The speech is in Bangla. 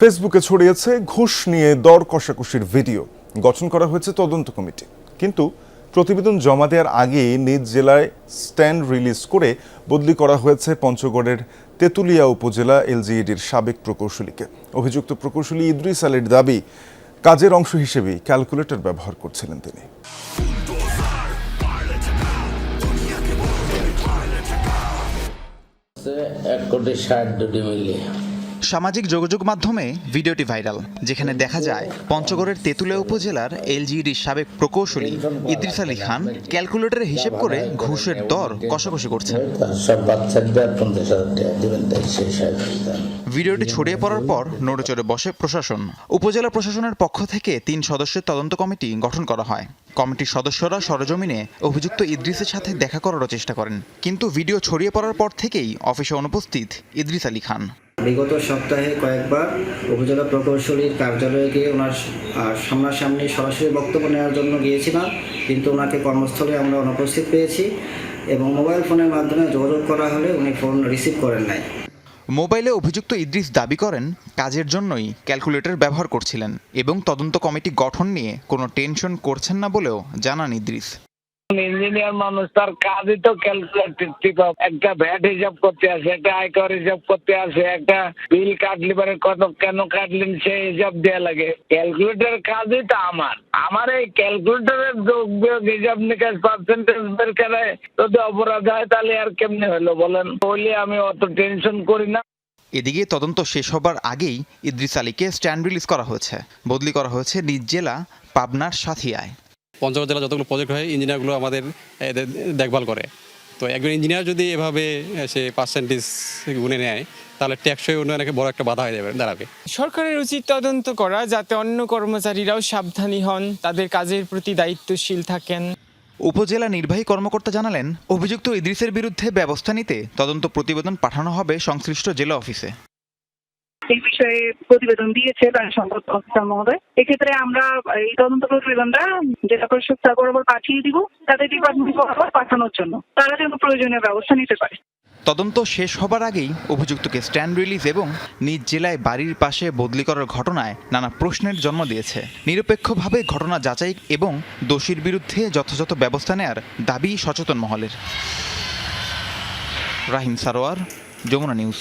ফেসবুকে ছড়িয়েছে ঘুষ নিয়ে দর কষাকষির ভিডিও। গঠন করা হয়েছে তদন্ত কমিটি, কিন্তু প্রতিবেদন জমা দেওয়ার আগে নিজ জেলায় স্ট্যান্ড রিলিজ করে বদলি করা হয়েছে পঞ্চগড়ের তেঁতুলিয়া উপজেলা এলজিইডির সাবেক প্রকৌশলীকে। অভিযুক্ত প্রকৌশলী ইদ্রিস আলীর দাবি, কাজের অংশ হিসেবেই ক্যালকুলেটর ব্যবহার করছিলেন তিনি। 1,60,00,000 মিলিয়ে সামাজিক যোগাযোগ মাধ্যমে ভিডিওটি ভাইরাল, যেখানে দেখা যায় পঞ্চগড়ের তেঁতুলিয়া উপজেলার এলজিইডির সাবেক প্রকৌশলী ইদ্রিস আলী খান ক্যালকুলেটরে হিসেব করে ঘুষের দর কষাকষি করছেন। ভিডিওটি ছড়িয়ে পড়ার পর নড়েচড়ে বসে প্রশাসন। উপজেলা প্রশাসনের পক্ষ থেকে 3 সদস্যের তদন্ত কমিটি গঠন করা হয়। কমিটির সদস্যরা সরেজমিনে অভিযুক্ত ইদ্রিসের সাথে দেখা করার চেষ্টা করেন, কিন্তু ভিডিও ছড়িয়ে পড়ার পর থেকেই অফিসে অনুপস্থিত ইদ্রিস আলী খান। বিগত সপ্তাহে কয়েকবার উপজেলা প্রকৌশলীর কার্যালয়ে গিয়ে ওনার সামনাসামনি সরাসরি বক্তব্য নেওয়ার জন্য গিয়েছিলাম, কিন্তু ওনাকে কর্মস্থলে আমরা অনুপস্থিত পেয়েছি এবং মোবাইল ফোনের মাধ্যমে যোগাযোগ করা হলে উনি ফোন রিসিভ করেন নাই। মোবাইলে অভিযুক্ত ইদ্রিস দাবি করেন কাজের জন্যই ক্যালকুলেটর ব্যবহার করছিলেন এবং তদন্ত কমিটি গঠন নিয়ে কোনো টেনশন করছেন না বলেও জানান ইদ্রিস। ইঞ্জিনিয়ার মানুষ, তার কাজই তো ক্যালকুলেটর, একটা ভ্যাট হিসাব করতে আসে, একটা আয়কর হিসাব করতে আসে, একটা বিল কাটলি পরে কত কেন কাটলেন সে হিসাব দেওয়া লাগে। ক্যালকুলেটর কাজই তো আমার এই ক্যালকুলেটরের হিসাব নিকাশ পার্সেন্টেজ বের করে যদি অপরাধ হয় তাহলে আর কেমনে হলো বলেন? বলে আমি অত টেনশন করি না। এদিকে তদন্ত শেষ হবার আগেই ইদ্রিস আলীকে স্ট্যান্ড রিলিজ করা হয়েছে, বদলি করা হয়েছে নিজ জেলা পাবনার সাথিয়ায়। পঞ্চগড় জেলা যতগুলো প্রজেক্ট হয় ইঞ্জিনিয়ারগুলো আমাদের দেখভাল করে। তো একজন ইঞ্জিনিয়ার যদি এভাবে সে পার্সেন্টেজ গুনে নেয় তাহলে টেকসই উন্নয়নে বড় একটা বাধা হয়ে দাঁড়াবে। সরকারের উচিত তদন্ত করা, যাতে অন্য কর্মচারীরাও সাবধানী হন, তাদের কাজের প্রতি দায়িত্বশীল থাকেন। উপজেলা নির্বাহী কর্মকর্তা জানালেন, অভিযুক্ত ইদ্রিসের বিরুদ্ধে ব্যবস্থা নিতে তদন্ত প্রতিবেদন পাঠানো হবে সংশ্লিষ্ট জেলা অফিসে। এই বিষয়ে প্রতিবেদন দিয়েছে সম্পদ অফিসার মহোদয়। এক্ষেত্রে আমরা এই তদন্ত প্রতিবেদনটা জেলা পরিষদ স্যার বরাবর পাঠিয়ে দিব তাদের ডিপার্টমেন্ট বরাবর পাঠানোর জন্য, তারা যেন প্রয়োজনীয় ব্যবস্থা নিতে পারে। তদন্ত শেষ হবার আগেই অভিযুক্তকে স্ট্যান্ড রিলিজ এবং নিজ জেলায় বাড়ির পাশে বদলি করার ঘটনায় নানা প্রশ্নের জন্ম দিয়েছে। নিরপেক্ষভাবে ঘটনা যাচাই এবং দোষীর বিরুদ্ধে যথাযথ ব্যবস্থা নেয়ার দাবি সচেতন মহলের। রাহিম সারোয়ার, যমুনা নিউজ।